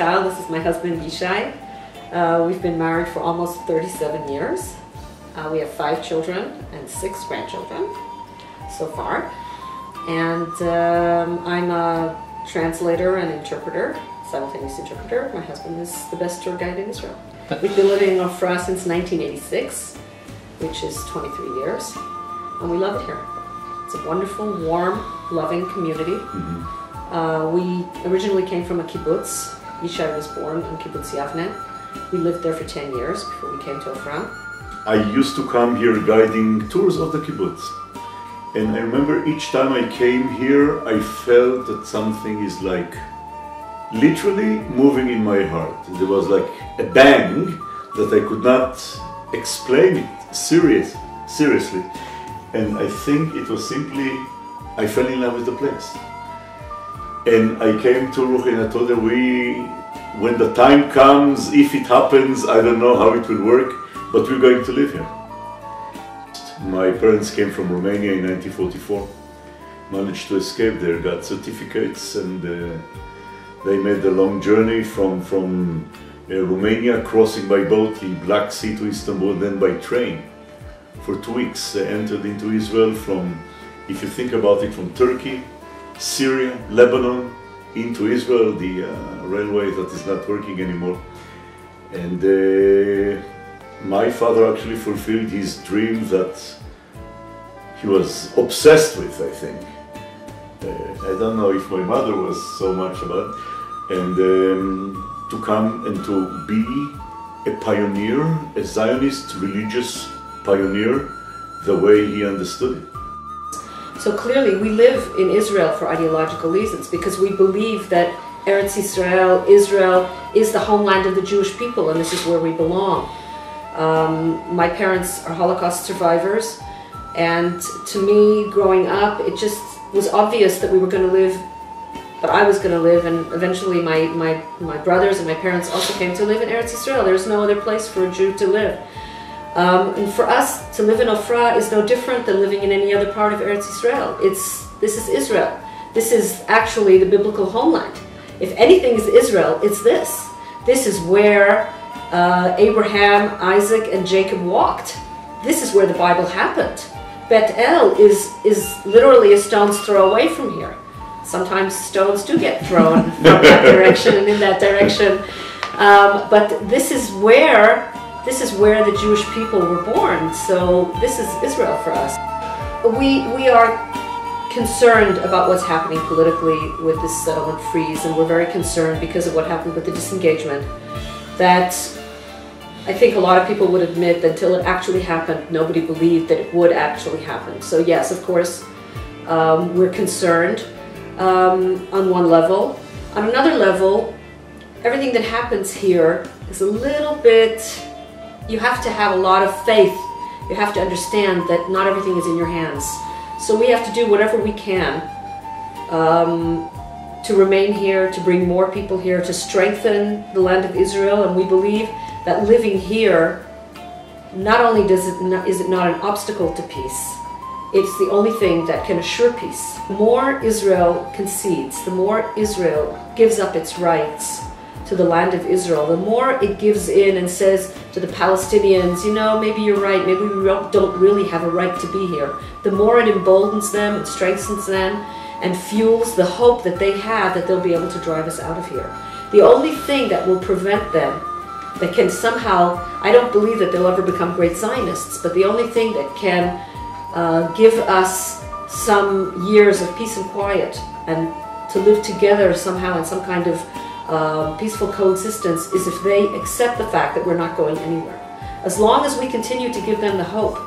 child. This is my husband, Yishai. We've been married for almost 37 years. We have 5 children and 6 grandchildren so far. And I'm a translator and interpreter, simultaneous interpreter. My husband is the best tour guide in Israel. We've been living in Ofra since 1986, which is 23 years, and we love it here. It's a wonderful, warm, loving community. We originally came from a kibbutz. Yishai was born on kibbutz Yavne. We lived there for 10 years before we came to Ofra. I used to come here guiding tours of the kibbutz. And I remember each time I came here, I felt that something is like literally moving in my heart. There was like a bang that I could not explain it seriously. And I think it was simply, I fell in love with the place. And I came to Ruchi and I told her, when the time comes, if it happens, I don't know how it will work, but we're going to live here. My parents came from Romania in 1944, managed to escape there, got certificates, and they made the long journey from Romania, crossing by boat the Black Sea to Istanbul, then by train. For 2 weeks they entered into Israel from, if you think about it, from Turkey, Syria, Lebanon, into Israel, the railway that is not working anymore. And my father actually fulfilled his dream that he was obsessed with, I think. I don't know if my mother was so much about it. And to come and to be a pioneer, a Zionist religious pioneer, the way he understood it. So clearly we live in Israel for ideological reasons because we believe that Eretz Israel is the homeland of the Jewish people, and this is where we belong. My parents are Holocaust survivors, and to me, growing up, it just was obvious that we were going to live, that I was going to live, and eventually my brothers and my parents also came to live in Eretz Israel. There's no other place for a Jew to live. And for us, to live in Ofra is no different than living in any other part of Eretz Israel. This is Israel. This is actually the biblical homeland. If anything is Israel, it's this. This is where Abraham, Isaac, and Jacob walked. This is where the Bible happened. Bet El is literally a stone's throw away from here. Sometimes stones do get thrown from that direction and in that direction. But this is where the Jewish people were born. So this is Israel for us. We are concerned about what's happening politically with this settlement freeze, and we're very concerned because of what happened with the disengagement. That I think a lot of people would admit that until it actually happened, nobody believed that it would actually happen. So yes, of course, we're concerned on one level. On another level, everything that happens here is a little bit, you have to have a lot of faith. You have to understand that not everything is in your hands. So we have to do whatever we can to remain here, to bring more people here, to strengthen the land of Israel. And we believe that living here, not only is it not an obstacle to peace, it's the only thing that can assure peace. The more Israel concedes, the more Israel gives up its rights to the land of Israel, the more it gives in and says to the Palestinians, you know, maybe you're right, maybe we don't really have a right to be here. The more it emboldens them, it strengthens them, and fuels the hope that they have that they'll be able to drive us out of here. The only thing that will prevent them, that can somehow, I don't believe that they'll ever become great Zionists, but the only thing that can give us some years of peace and quiet and to live together somehow in some kind of peaceful coexistence is if they accept the fact that we're not going anywhere. As long as we continue to give them the hope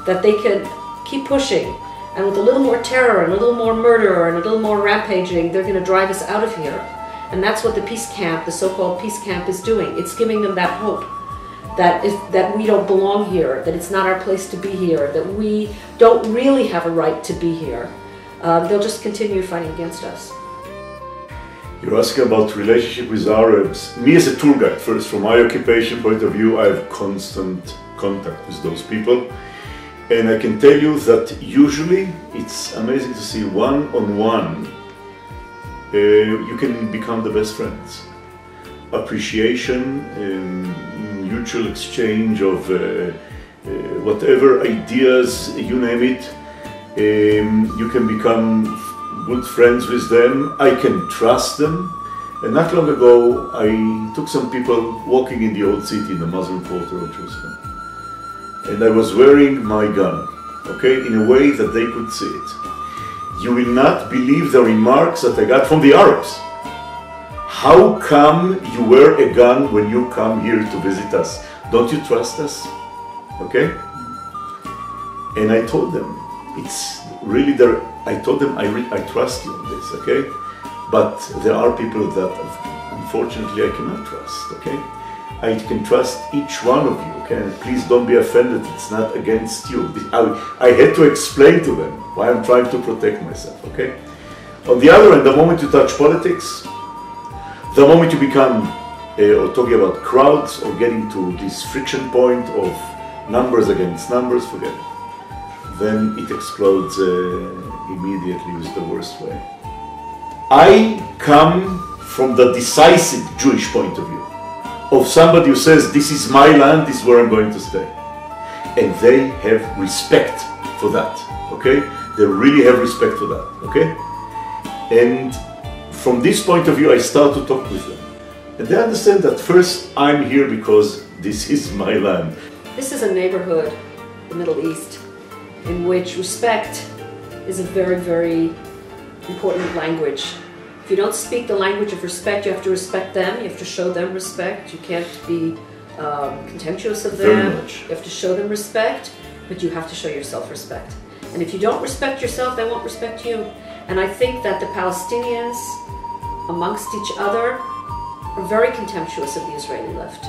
that they can keep pushing, and with a little more terror and a little more murder and a little more rampaging, they're going to drive us out of here. And that's what the peace camp, the so-called peace camp, is doing. It's giving them that hope that we don't belong here, that it's not our place to be here, that we don't really have a right to be here. They'll just continue fighting against us. You're asking about relationship with Arabs. Me as a tour guide, first, from my occupation point of view, I have constant contact with those people. And I can tell you that usually it's amazing to see one-on-one, you can become the best friends. appreciation, mutual exchange of whatever ideas, you name it. You can become good friends with them. I can trust them. And not long ago, I took some people walking in the old city, in the Muslim quarter of Jerusalem. And I was wearing my gun, okay, in a way that they could see it. You will not believe the remarks that I got from the Arabs. How come you wear a gun when you come here to visit us? Don't you trust us? Okay? And I told them, it's really there. I told them, I trust you in this, okay? But there are people that unfortunately I cannot trust, okay? I can trust each one of you, okay? Please don't be offended, it's not against you. I had to explain to them why I'm trying to protect myself, okay? On the other hand, the moment you touch politics, the moment you become, or talking about crowds, or getting to this friction point of numbers against numbers, forget it. Then it explodes immediately with the worst way. I come from the decisive Jewish point of view, of somebody who says, this is my land, this is where I'm going to stay. And they have respect for that, okay? They really have respect for that, okay? And from this point of view, I start to talk with them. And they understand that first, I'm here because this is my land. This is a neighborhood, the Middle East, in which respect is a very, very important language. If you don't speak the language of respect, you have to respect them, you have to show them respect, you can't be contemptuous of them, you have to show them respect, but you have to show yourself respect. And if you don't respect yourself, they won't respect you. And I think that the Palestinians, amongst each other, are very contemptuous of the Israeli left.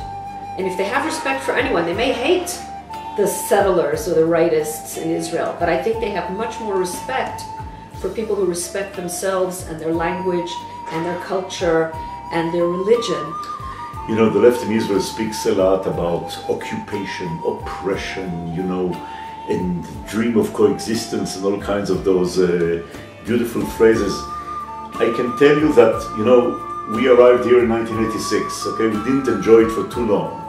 And if they have respect for anyone, they may hate the settlers or the rightists in Israel, but I think they have much more respect for people who respect themselves and their language and their culture and their religion. You know, the left in Israel speaks a lot about occupation, oppression, you know, and dream of coexistence and all kinds of those beautiful phrases. I can tell you that, you know, we arrived here in 1986, okay, we didn't enjoy it for too long.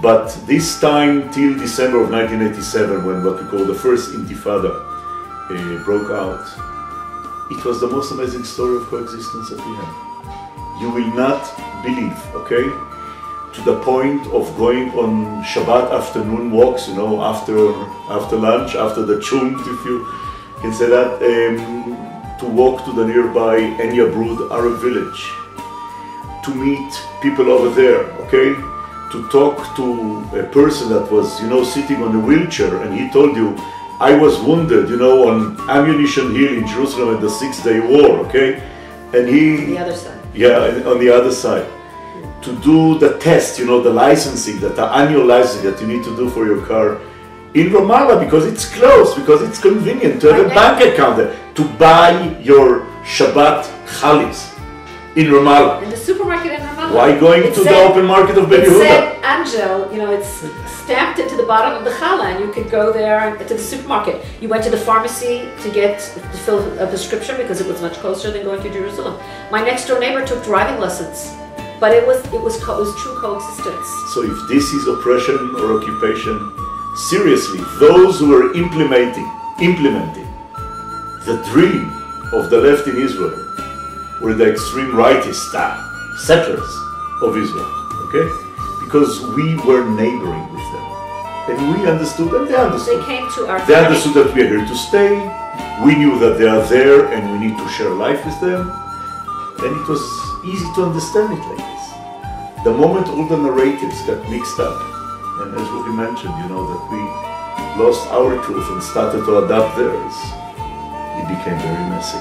But this time till December of 1987, when what we call the first Intifada broke out, it was the most amazing story of coexistence that we had. You will not believe, okay, to the point of going on Shabbat afternoon walks, you know, after lunch, after the chunt, if you can say that, to walk to the nearby Enya Brood Arab village, to meet people over there, okay, to talk to a person that was, you know, sitting on a wheelchair, and he told you, I was wounded, you know, on Ammunition Hill in Jerusalem in the Six-Day War, okay? And he... On the other side. Yeah, on the other side. To do the test, you know, the licensing, the annual licensing that you need to do for your car in Ramallah, because it's close, because it's convenient to have a bank account there, to buy your Shabbat chalis in Ramallah. In the supermarket in Ramallah. Why going to the open market of Ben Yehuda? It said Angel, you know, it's stamped into the bottom of the challah, and you could go there to the supermarket. You went to the pharmacy to fill a prescription because it was much closer than going to Jerusalem. My next door neighbor took driving lessons, but it was true coexistence. So if this is oppression or occupation, seriously, those who are implementing the dream of the left in Israel were the extreme rightist settlers of Israel, okay? Because we were neighboring with them. And we understood, and they understood. They came to our They understood that we are here to stay. We knew that they are there and we need to share life with them. And it was easy to understand it like this. The moment all the narratives got mixed up, and as Ruby mentioned, you know, that we lost our truth and started to adapt theirs, it became very messy.